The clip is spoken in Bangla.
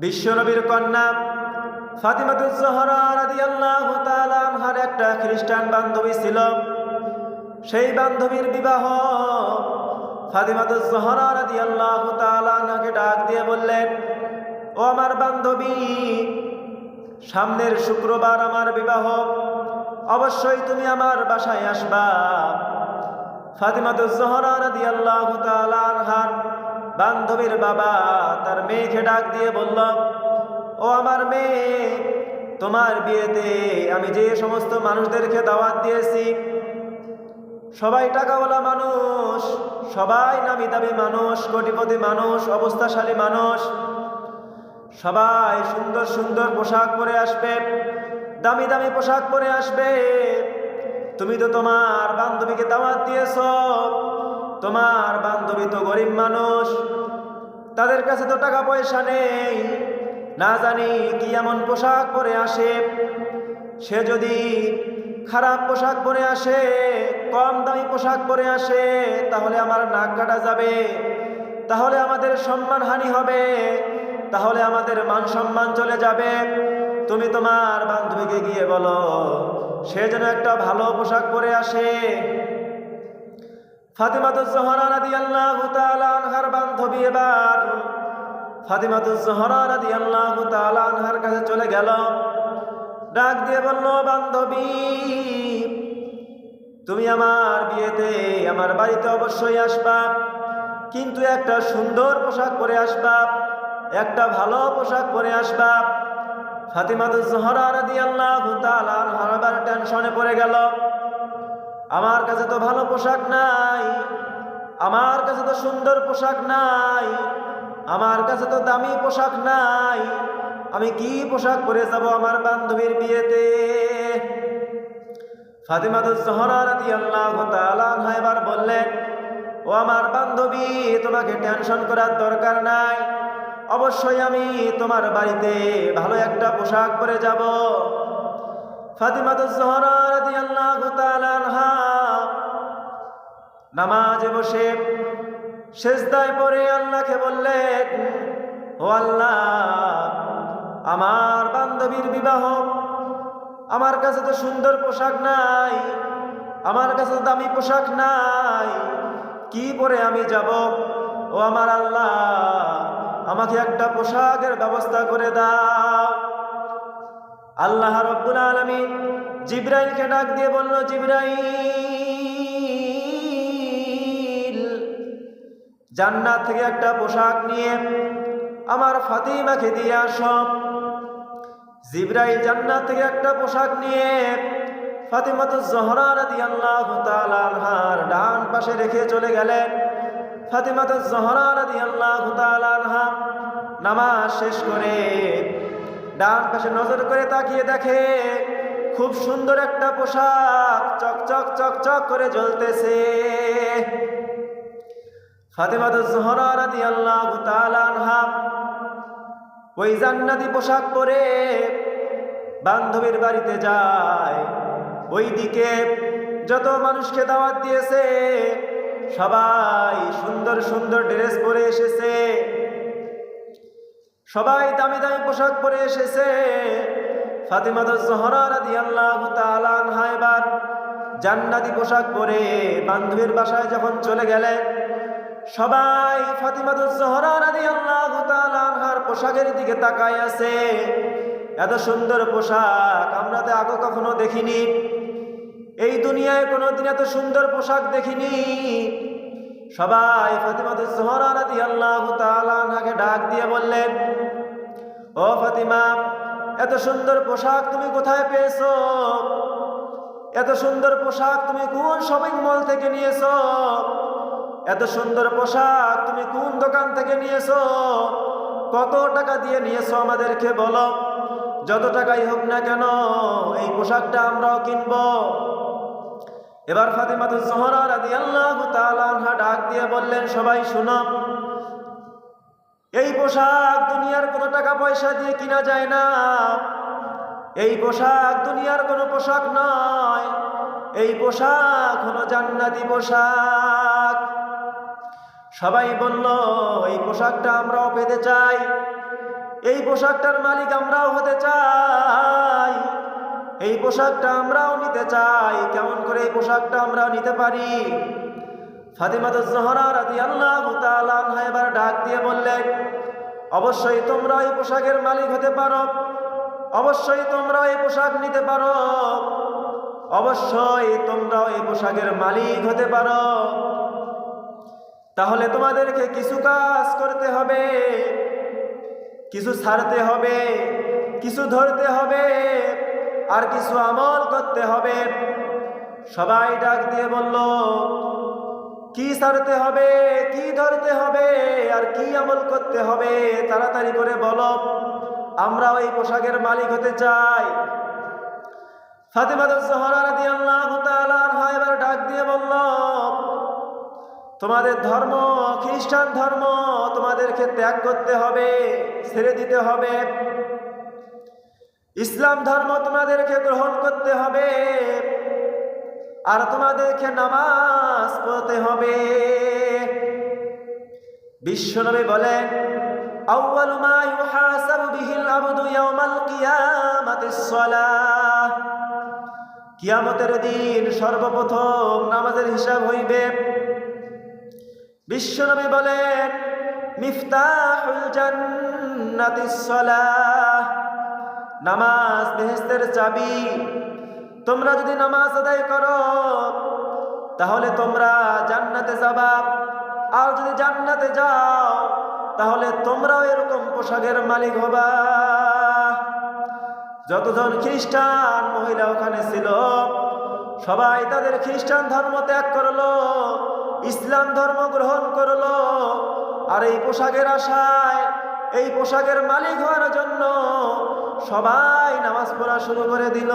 বিশ্বনবীর কন্যা ফাতিমাতুজ জোহরা রাদিয়াল্লাহু তাআলা আনহার একটা খ্রিস্টান বান্ধবী ছিল। সেই বান্ধবীর বিবাহ। ফাতিমাতুজ জোহরা রাদিয়াল্লাহু তাআলা আনহাকে ডাক দিয়ে বললেন, ও আমার বান্ধবী, সামনের শুক্রবার আমার বিবাহ, অবশ্যই তুমি আমার বাসায় আসবা। ফাতিমাতুজ জোহরা রাদিয়াল্লাহু তাআলা আনহার বান্ধবীর বাবা তার মেয়েকে ডাক দিয়ে বলল, ও আমার মেয়ে, তোমার বিয়েতে আমি যে সমস্ত মানুষদেরকে দাওয়াত দিয়েছি, সবাই টাকাওয়ালা মানুষ, সবাই নামি দামি মানুষ, কোটিপতি মানুষ, অবস্থাশালী মানুষ, সবাই সুন্দর সুন্দর পোশাক পরে আসবে, দামি দামি পোশাক পরে আসবে। তুমি তো তোমার বান্ধবীকে দাওয়াত দিয়েছ, তোমার বান্ধবী তো গরিব মানুষ, তাদের কাছে তো টাকা পয়সা নেই, না জানি কি এমন পোশাক পরে আসে। সে যদি খারাপ পোশাক পরে আসে, কম দামি পোশাক পরে আসে, তাহলে আমার নাক কাটা যাবে, তাহলে আমাদের সম্মানহানি হবে, তাহলে আমাদের মান সম্মান চলে যাবে। তুমি তোমার বান্ধবীকে গিয়ে বলো সে যেন একটা ভালো পোশাক পরে আসে। ফাতিমাতুজ জোহরা রাদিয়াল্লাহু তাআলা আনহার বান্ধবী এবার ফাতিমাতুজ জোহরা রাদিয়াল্লাহু তাআলা আনহার কাছে চলে গেল, ডাক দিয়ে বলল, বান্ধবী, তুমি আমার বিয়েতে আমার বাড়িতে অবশ্যই আসবা, কিন্তু একটা সুন্দর পোশাক পরে আসবা, একটা ভালো পোশাক পরে আসবা। ফাতিমাতুজ জোহরা রাদিয়াল্লাহু তাআলা আনহার আবার টেনশনে পড়ে গেল, আমার কাছে তো ভালো পোশাক নাই, আমার কাছে তো সুন্দর পোশাক নাই, আমার কাছে তো দামি পোশাক নাই, আমি কি পোশাক পরে যাব আমার বান্ধবীর বিয়েতে? ফাতিমাতুজ জোহরা রাদিয়াল্লাহু তাআলা আনহা এবার বললেন, ও আমার বান্ধবী, তোমাকে টেনশন করার দরকার নাই, অবশ্যই আমি তোমার বাড়িতে ভালো একটা পোশাক পরে যাব। ফাতিমাতুজ জোহরা রাদিয়াল্লাহু তাআলা আনহা নামাজে বসে সিজদায় পড়ে আল্লাহকে বললেন, ও আল্লাহ, আমার বান্ধবীর বিবাহ, আমার কাছে তো সুন্দর পোশাক নাই, আমার কাছে তো দামি পোশাক নাই, কি পরে আমি যাব? ও আমার আল্লাহ, আমাকে একটা পোশাকের ব্যবস্থা করে দাও। আল্লাহ রাব্বুল আলামিন জিবরাইলকে ডাক দিয়ে বলল, জিবরাইল, জান্নাত থেকে একটা পোশাক নিয়ে আমার ফাতিমাকে দিয়ে আসো। জিবরাইল জান্নাত থেকে একটা পোশাক নিয়ে ফাতিমাতুজ জোহরা রাদিয়াল্লাহু তাআলা আনহার ডান পাশে রেখে চলে গেলেন। ফাতিমাতুজ জোহরা রাদিয়াল্লাহু তাআলা আনহা নামাজ শেষ করে ডান পাশে নজর করে তাকিয়ে দেখে খুব সুন্দর একটা পোশাক চকচক চকচক করে জ্বলতেছে। ফাতিমাতুজ জোহরা রাদিয়াল্লাহু তাআলা আনহা ওই জান্নাতি পোশাক পরে বান্ধবীর বাড়িতে যায়। ওইদিকে যত মানুষকে দাওয়াত দিয়েছে সবাই সুন্দর সুন্দর ড্রেস পরে এসেছে, সবাই দামি দামি পোশাক পরে এসেছে। ফাতিমাতুজ জোহরা রাদিয়াল্লাহু তাআলা আনহা এবার জান্নাতি পোশাক পরে বান্ধবীর বাসায় যখন চলে গেলেন, সবাই ফাতিমাতুজ জোহরা রাদিয়াল্লাহু তাআলা আনহার পোশাকের দিকে তাকায় আছে। এত সুন্দর পোশাক আমরা তো আগে কখনো দেখিনি, এই দুনিয়ায় কোনোদিন এত সুন্দর পোশাক দেখিনি। সবাই ফাতিমাতুজ জোহরা রাদিয়াল্লাহু তাআলা আনহাকে ডাক দিয়ে বললেন, ও ফাতিমা, এত সুন্দর পোশাক তুমি কোথায় পেয়েছো? এত সুন্দর পোশাক তুমি কোন শপিং মল থেকে নিয়েছো? এত সুন্দর পোশাক তুমি কোন দোকান থেকে নিয়েছো? কত টাকা দিয়ে নিয়েছো আমাদেরকে বলো, যত টাকাই হোক না কেন এই পোশাকটা আমরাও কিনবো। এবার ফাতিমাতুজ জোহরা রাদিয়াল্লাহু তাআলা আনহা ডাক দিয়ে বললেন, সবাই শুনো, এই পোশাক দুনিয়ার কোনো টাকা পয়সা দিয়ে কিনা যায় না, এই পোশাক দুনিয়ার কোনো পোশাক নয়, এই পোশাক হলো জান্নাতি পোশাক। সবাই বলল, এই পোশাকটা আমরাও পেতে চাই, এই পোশাকটার মালিক আমরাও হতে চাই, এই পোশাকটা আমরাও নিতে চাই। কেমন করে এই পোশাকটা আমরা নিতে পারি? ফাতিমাতুজ জোহরা রাদিয়াল্লাহু তাআলা আনহা এবার ডাক দিয়ে বললেন, অবশ্যই তোমরা এই পোশাকের মালিক হতে পারো, অবশ্যই তোমরা এই পোশাক নিতে পারো, অবশ্যই তোমরাও এই পোশাকের মালিক হতে পারো। তাহলে তোমাদেরকে কিছু কাজ করতে হবে, কিছু ছাড়তে হবে, কিছু ধরতে হবে, আর কিছু আমল করতে হবে। সবাই ডাক দিয়ে বলল, কি ছাড়তে হবে, কি ধরতে হবে, আর কি আমল করতে হবে? তাড়াতাড়ি করে বলো, আমরা ওই পোশাকের মালিক হতে চাই। ফাতিমাতুজ জোহরা রাদিয়াল্লাহু তাআলা আনহা এবার ডাক দিয়ে বলল, তোমাদের ধর্ম খ্রিস্টান ধর্ম তোমাদেরকে ত্যাগ করতে হবে, ছেড়ে দিতে হবে। ইসলাম ধর্ম তোমাদেরকে গ্রহণ করতে হবে, আর তোমাদেরকে নামাজ পড়তে হবে। বিশ্বনবী বলেন, আউয়ালু মা ইউহাসাবু বিহিল আবদু ইয়াউমাল কিয়ামাতিস সালাহ। কিয়ামতের দিন সর্বপ্রথম নামাজের হিসাব হইবে। বিশ্বনবী বলেন, মিফতাহুল জান্নাতিস সালাহ। নামাজ বেহেশতের চাবি। তোমরা যদি নামাজ আদায় করো তাহলে তোমরা জান্নাতে যাবা, আর যদি জান্নাতে যাও তাহলে তোমরাও এরকম পোশাকের মালিক হবা। যতজন খ্রিস্টান মহিলা ওখানে ছিল সবাই তাদের খ্রিস্টান ধর্ম ত্যাগ করলো, ইসলাম ধর্ম গ্রহণ করলো, আর এই পোশাকের আশায়, এই পোশাকের মালিক হওয়ার জন্য সবাই নামাজ পড়া শুরু করে দিল।